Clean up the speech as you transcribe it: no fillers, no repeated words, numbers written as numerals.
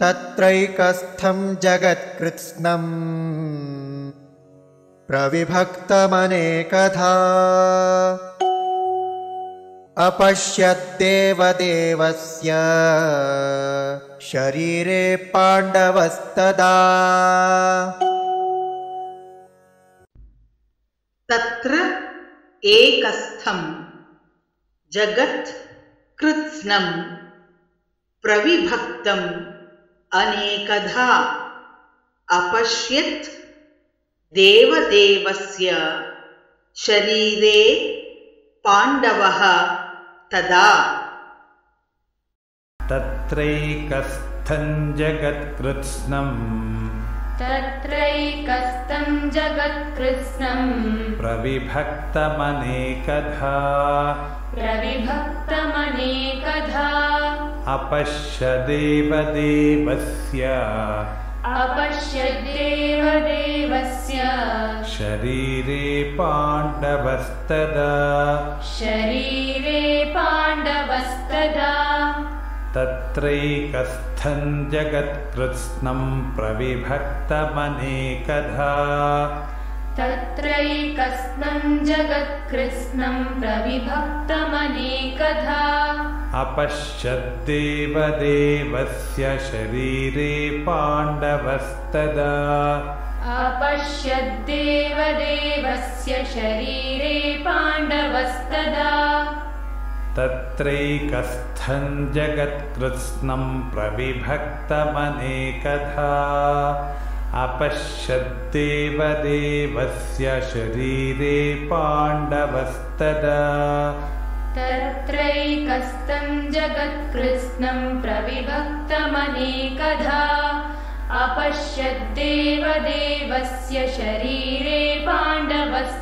तत्रैकस्थं जगत्कृत्स्नं प्रविभक्तमनेकधा अपश्यद्देवदेवस्य शरीरे पाण्डवस्तदा। तत्र एकस्थं जगत् कृत्स्नं प्रविभक्तम् अनेकधा अपश्यत् देवदेवस्य शरीरे पाण्डवः तदा। तत्रैकस्थं जगत्कृत्स्नं प्रविभक्तमनेकधा अपश्यद्देवदेवस्य शरीरे पाण्डवस्तदा। तत्रैकस्थं जगत्कृत्स्नं प्रविभक्तमनेकधा अपश्यद्देवदेवस्य शरीरे पाण्डवस्तदा। तत्रैकस्थं जगत्कृत्स्नं प्रविभक्तमनेकधा अपश्यद्देवदेवस्य शरीरे पाण्डवस्तदा। अपश्यद्देवदेवस्य शरीरे पाण्डवस्तदा।